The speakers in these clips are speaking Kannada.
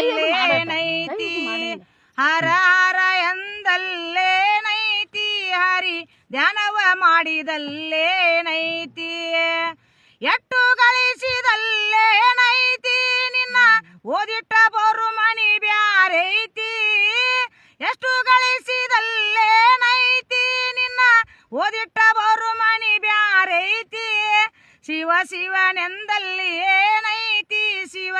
ಎಂದಲ್ಲೇನೈತಿ ಹರ ಹರ ಎಂದಲ್ಲೇನೈತಿ ಹರಿ ಧ್ಯಾನವ ಮಾಡಿದಲ್ಲೇನೈತಿ ಎಟ್ಟು ಗಳಿಸಿದಲ್ಲೇನೈತಿ ನಿನ್ನ ಓದಿಟ್ಟ ಬರು ಮನಿ ಬ್ಯಾರೈತಿ ಎಷ್ಟು ಗಳಿಸಿದಲ್ಲೇನೈತಿ ನಿನ್ನ ಓದಿಟ್ಟ ಬರು ಮನಿ ಬ್ಯಾರೈತಿ ಶಿವ ಶಿವನೆಂದಲ್ಲಿ ಏನೈತಿ ಶಿವ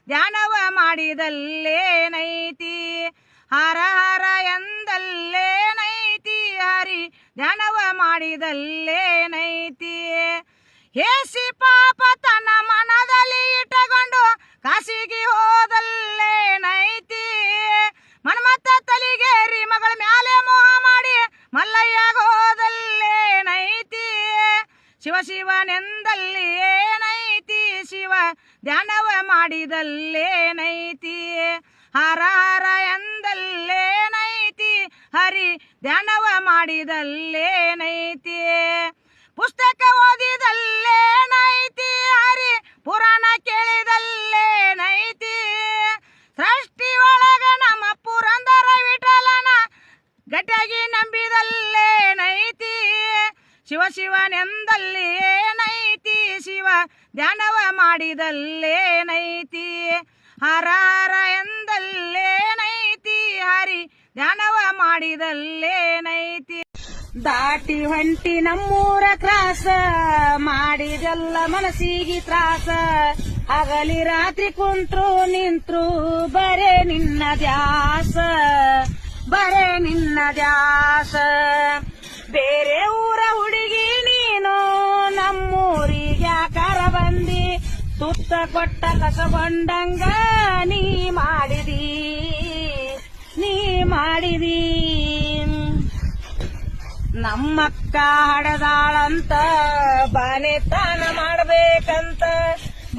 ಧ್ಯಾನವ ಮಾಡಿದಲ್ಲೇನೈತಿ ಹರ ಹರ ಎಂದಲ್ಲೇನೈತಿ ಹರಿ ಧ್ಯಾನವ ಮಾಡಿದಲ್ಲೇನೈತಿ ಹೇಸಿ ಪಾಪ ತನ್ನ ಮನದಲ್ಲಿ ಇಟ್ಟುಕೊಂಡು ಕಾಶಿಗೆ ಹೋದಲ್ಲೇನೈತಿ ಮನ್ಮತ್ತ ತಲಿಗೇರಿ ಮಗಳ ಮ್ಯಾಲೆ ಮೋಹ ಮಾಡಿ ಮಲ್ಲಯ್ಯಾಗ ಹೋದಲ್ಲೇನೈತಿ ಶಿವ ಶಿವನೆಂದಲ್ಲಿ ಏನೈತಿ ಶಿವ ಧ್ಯಾನವ ಮಾಡಿದಲ್ಲೇನೈತಿ ಹರ ಹರ ಎಂದಲ್ಲೇನೈತಿ ಹರಿ ಧ್ಯಾನವ ಮಾಡಿದಲ್ಲೇನೈತಿ ಪುಸ್ತಕ ಓದಿದಲ್ಲೇನೈತಿ ಹರಿ ಪುರಾಣ ಕೇಳಿದಲ್ಲೇನೈತಿ ಸೃಷ್ಟಿ ಒಳಗ ನಮ್ಮ ಪುರಂದರ ವಿಠಲನ ಗಟ್ಟಿಯಾಗಿ ನಂಬಿದಲ್ಲೇನೈತಿ ಶಿವ ಶಿವನೆಂದಲ್ಲಿ ಏನೈತಿ ಶಿವ ಧ್ಯಾನವ ಮಾಡಿದಲ್ಲೇನೈತಿ ಹರ ಹರ ಎಂದಲ್ಲೇನೈತಿ ಹರಿ ಧ್ಯಾನವ ಮಾಡಿದಲ್ಲೇನೈತಿ ದಾಟಿ ಹೊಂಟಿ ನಮ್ಮೂರ ಕ್ರಾಸ ಮಾಡಿದೆಲ್ಲ ಮನಸ್ಸಿಗೆ ತ್ರಾಸ ಹಗಲಿ ರಾತ್ರಿ ಕುಂತ್ರು ನಿಂತ್ರು ಬರೇ ನಿನ್ನ ದ್ಯಾಸ ಬರೇ ನಿನ್ನ ದ್ಯಾಸ ಬೇರೆ ಊರ ಹುಡುಗಿ ನೀನು ನಮ್ಮೂರಿಗೆ ಯಾಕಾರ ಬಂದಿ ತುತ್ತ ಕೊಟ್ಟ ಕಸಗೊಂಡಂಗ ನೀ ಮಾಡಿದಿ ನಮ್ಮಕ್ಕ ಹಡದಾಳಂತ ಬಾನೆತಾನ ಮಾಡ್ಬೇಕಂತ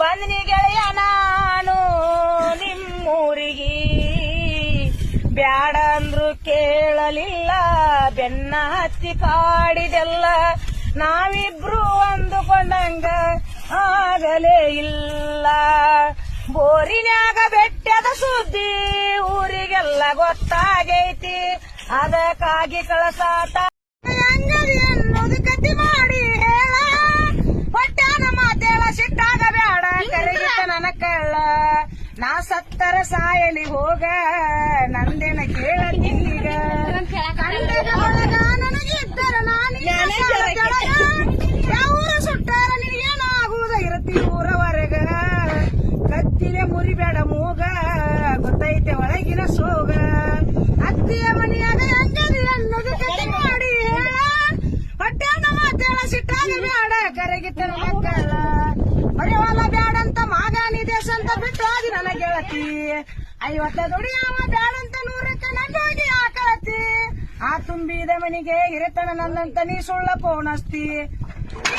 ಬಂದ್ನಿ ಗೆಳೆಯ ನಾನು ನಿಮ್ಮೂರಿಗೆ ಬ್ಯಾಡ ಅಂದ್ರು ಕೇಳಲಿಲ್ಲ ಬೆನ್ನ ಹತ್ತಿ ಕಾಡಿದೆಲ್ಲ ನಾವಿಬ್ರು ಅಂದುಕೊಂಡಂಗ ಆಗಲೇ ಇಲ್ಲ ಬೋರಿನ್ಯಾಗ ಬೆಟ್ಟದ ಸುದ್ದಿ ಊರಿಗೆಲ್ಲ ಗೊತ್ತಾಗೈತಿ ಅದಕ್ಕಾಗಿ ಕಳಸಾಟ ಅಂಗಡಿ ಅನ್ನೋದು ಕತ್ತಿ ಮಾಡಿ ಹೇಳ ಹೊಟ್ಯಾನ ಮಾತೇಳ ಸಿಟ್ಟಾಗ ಬ್ಯಾಡ ಕರೆಗಿತ ನನ್ನ ಕಳ್ಳ ನಾ ಸತ್ತರ ಸಾಯಲಿ ಹೋಗ ನಂದೇನ ಕೇಳತೀಗ ಕಂಡಗ ಒಳಗ ನನಗಿದ್ದರ ಯಾವೂರ ಸುಟ್ಟಾರ ನಿನಗೇನಾಗುವುದ ಇರತಿ ಊರವರೆಗ ಕತ್ತಿಲೆ ಮುರಿಬೇಡ ಮೂಗ ಗೊತ್ತೈತೆ ಒಳಗಿನ ಸೋಗ ಅತ್ತಿಯ ಮನೆಯಾಗ ಅಂಗಡಿ ಅನ್ನೋದು ಕತ್ತಿ ಮಾಡಿ ಹೇಳ ಹೊಟ್ಯಾನ ಮಾತೇಳ ಸಿಟ್ಟಾಗ ಬ್ಯಾಡ ಕರೆಗಿತ ನನ್ನ ಕಳ್ಳ ಮರೆವಾಲ ಬ್ಯಾಡಂತ ಮಾಗಾನಿ ದೇಶ ಅಂತ ಬಿಟ್ಟು ಆದಿ ನನ್ನ ಗೆಳತಿ 50 ದುಡಿಯಾವ ಬ್ಯಾಡಂತ 100ಕ್ಕೆ ನಂಗೋಗಿ ಆಕಳತಿ ಆ ತುಂಬಿದ ಮನಿಗೆ ಹಿರಿತನ ನನ್ನಂತ ನೀ ಸುಳ್ಳ ಪೋಣಸ್ತಿ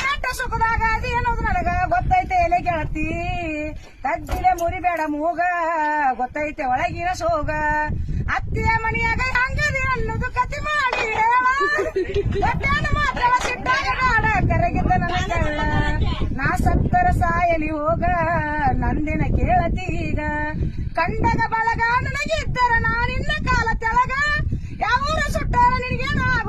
ಆಟ ಸುಖದಾಗ ಅದಿ ಅನ್ನೋದು ನನಗ ಗೊತ್ತೈತೆ ಎಲೆ ಗೆಳತಿ ಕದ್ದಿಲೆ ಮುರಿಬೇಡ ಮೂಗ ಗೊತ್ತೈತೆ ಒಳಗಿನ ಸೋಗ ಅತ್ತಿಯ ಮನಿಯಾಗ ಅಂಗಡಿ ಅನ್ನೋದು ಕತಿ ಮಾಡಿ ಮಾತ್ರ ಸಿಟ್ಟಾಗ ಬ್ಯಾಡ ಕರೆಗಿದ್ದ ನನ್ನ ಕಳ್ಳ ನಾ ಸತ್ತರ ಸಾಯಲಿ ಹೋಗ ನಂದಿನ ಕೇಳತಿ ಈಗ ಕಂಡಗ ಬಳಗ ನನಗಿದ್ದರ ನಾನಿನ್ನ ಕಾಲ ತೆಳಗ ಯಾವೂರ ಸುಟ್ಟಾರ ನಿನಗೇನಾಗ